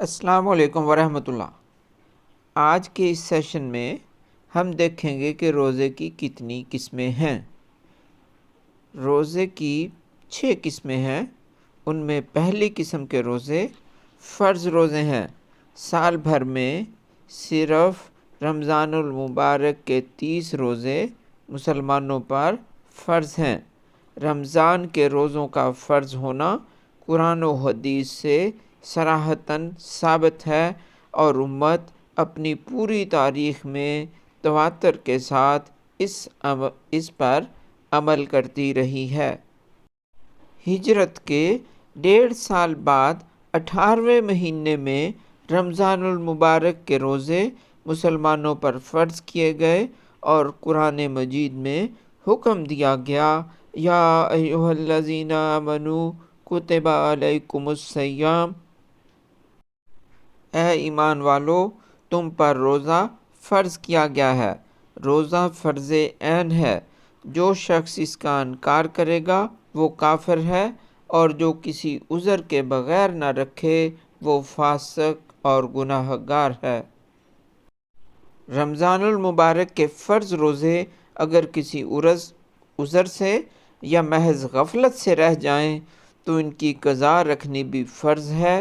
السلام علیکم ورحمۃ اللہ۔ آج کے اس سیشن میں ہم دیکھیں گے کہ روزے کی کتنی قسمیں ہیں۔ روزے کی 6 قسمیں ہیں۔ ان میں پہلی قسم کے روزے فرض روزے ہیں۔ سال بھر میں صرف رمضان المبارک کے 30 روزے مسلمانوں پر فرض ہیں۔ رمضان کے روزوں کا فرض ہونا قرآن و حدیث سے صراحتاً ثابت ہے اور امت اپنی پوری تاریخ میں تواتر کے ساتھ اس پر عمل کرتی رہی ہے۔ ہجرت کے 1.5 سال بعد 18ویں مہینے میں رمضان المبارک کے روزے مسلمانوں پر فرض کیے گئے اور قرآن مجید میں حکم دیا گیا، یا ایھا الذین آمنوا کتب علیکم الصیام، اے ایمان والو تم پر روزہ فرض کیا گیا ہے۔ روزہ فرض عین ہے۔ جو شخص اس کا انکار کرے گا وہ کافر ہے، اور جو کسی عذر کے بغیر نہ رکھے وہ فاسق اور گناہ گار ہے۔ رمضان المبارک کے فرض روزے اگر کسی عذر سے یا محض غفلت سے رہ جائیں تو ان کی قضا رکھنی بھی فرض ہے۔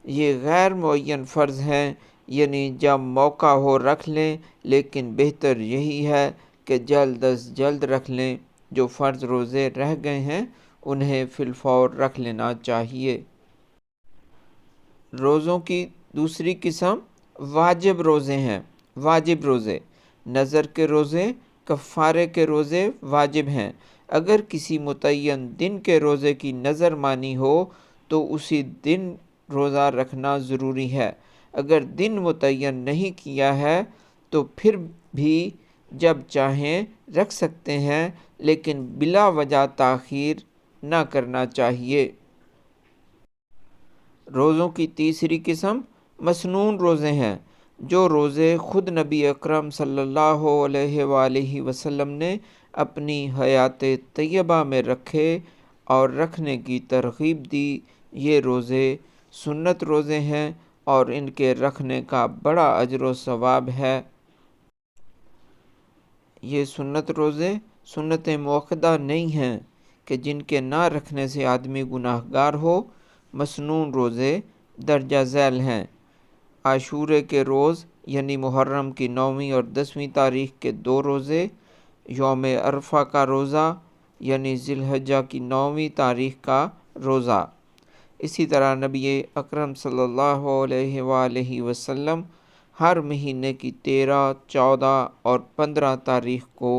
یہ غیر معین فرض ہیں، یعنی جب موقع ہو رکھ لیں، لیکن بہتر یہی ہے کہ جلد از جلد رکھ لیں۔ جو فرض روزے رہ گئے ہیں انہیں فی الفور رکھ لینا چاہیے۔ روزوں کی دوسری قسم واجب روزے ہیں۔ واجب روزے نظر کے روزے، کفارے کے روزے واجب ہیں۔ اگر کسی متعین دن کے روزے کی نظر مانی ہو تو اسی دن روزہ رکھنا ضروری ہے۔ اگر دن متعین نہیں کیا ہے تو پھر بھی جب چاہیں رکھ سکتے ہیں، لیکن بلا وجہ تاخیر نہ کرنا چاہیے۔ روزوں کی تیسری قسم مسنون روزے ہیں۔ جو روزے خود نبی اکرم صلی اللہ علیہ وآلہ وسلم نے اپنی حیات طیبہ میں رکھے اور رکھنے کی ترغیب دی، یہ روزے سنت روزے ہیں اور ان کے رکھنے کا بڑا اجر و ثواب ہے۔ یہ سنت روزے سنت موقدہ نہیں ہیں کہ جن کے نہ رکھنے سے آدمی گناہ گار ہو۔ مسنون روزے درجہ ذیل ہیں۔ عاشورے کے روز یعنی محرم کی 9ویں اور 10ویں تاریخ کے 2 روزے، یوم عرفہ کا روزہ یعنی ذی الحجہ کی 9ویں تاریخ کا روزہ۔ اسی طرح نبی اکرم صلی اللہ علیہ وآلہ وسلم ہر مہینے کی 13، 14 اور 15 تاریخ کو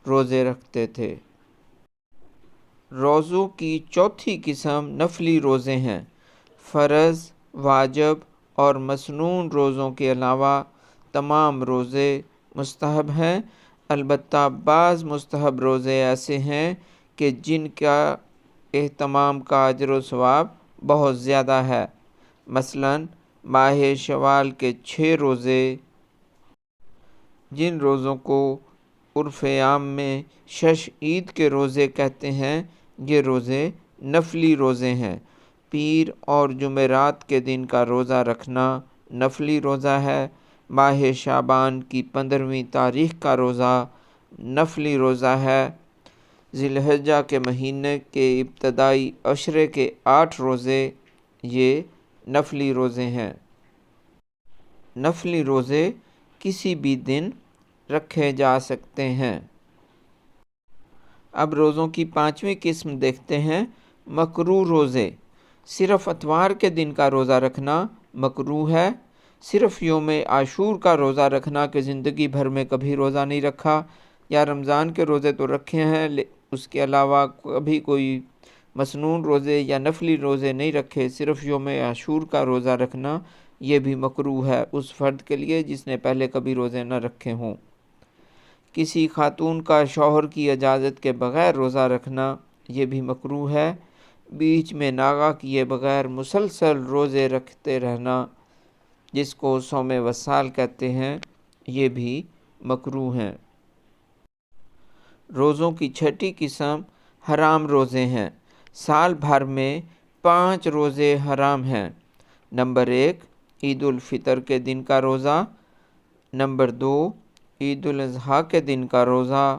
روزے رکھتے تھے۔ روزوں کی چوتھی قسم نفلی روزے ہیں۔ فرض، واجب اور مسنون روزوں کے علاوہ تمام روزے مستحب ہیں، البتہ بعض مستحب روزے ایسے ہیں کہ جن کا اہتمام کا اجر و ثواب بہت زیادہ ہے۔ مثلاً ماہ شوال کے 6 روزے، جن روزوں کو عرف عام میں 6 عید کے روزے کہتے ہیں، یہ روزے نفلی روزے ہیں۔ پیر اور جمعرات کے دن کا روزہ رکھنا نفلی روزہ ہے۔ ماہ شعبان کی 15ویں تاریخ کا روزہ نفلی روزہ ہے۔ ذی الحجہ کے مہینے کے ابتدائی عشرے کے 8 روزے یہ نفلی روزے ہیں۔ نفلی روزے کسی بھی دن رکھے جا سکتے ہیں۔ اب روزوں کی 5ویں قسم دیکھتے ہیں، مکروہ روزے۔ صرف اتوار کے دن کا روزہ رکھنا مکروہ ہے۔ صرف یوم عاشور کا روزہ رکھنا کہ زندگی بھر میں کبھی روزہ نہیں رکھا، یا رمضان کے روزے تو رکھے ہیں اس کے علاوہ کبھی کوئی مسنون روزے یا نفلی روزے نہیں رکھے، صرف یوم عاشور کا روزہ رکھنا یہ بھی مکروہ ہے اس فرد کے لیے جس نے پہلے کبھی روزے نہ رکھے ہوں۔ کسی خاتون کا شوہر کی اجازت کے بغیر روزہ رکھنا یہ بھی مکروہ ہے۔ بیچ میں ناغہ کیے بغیر مسلسل روزے رکھتے رہنا جس کو صوم وصال کہتے ہیں، یہ بھی مکروہ ہیں۔ روزوں کی 6ٹھی قسم حرام روزے ہیں۔ سال بھر میں 5 روزے حرام ہیں۔ نمبر 1 عید الفطر کے دن کا روزہ۔ نمبر 2، عید الاضحیٰ کے دن کا روزہ۔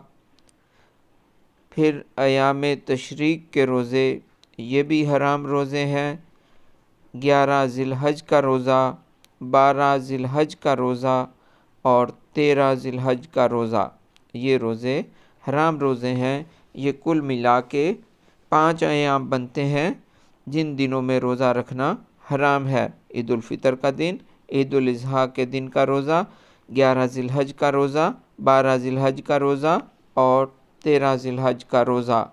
پھر ایام تشریق کے روزے، یہ بھی حرام روزے ہیں۔ 11 ذی الحج کا روزہ، 12 ذی الحج کا روزہ اور 13 ذی الحج کا روزہ، یہ روزے حرام روزے ہیں۔ یہ کل ملا کے 5 ایام بنتے ہیں جن دنوں میں روزہ رکھنا حرام ہے۔ عید الفطر کا دن، عید الاضحیٰ کے دن کا روزہ، 11 ذی الحج کا روزہ، 12 ذی الحج کا روزہ اور 13 ذی الحج کا روزہ۔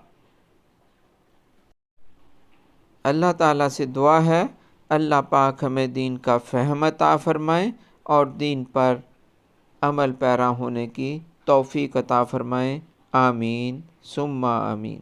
اللہ تعالیٰ سے دعا ہے اللہ پاک ہمیں دین کا فہم عطا فرمائے اور دین پر عمل پیرا ہونے کی توفیق عطا فرمائے۔ آمین ثم آمین۔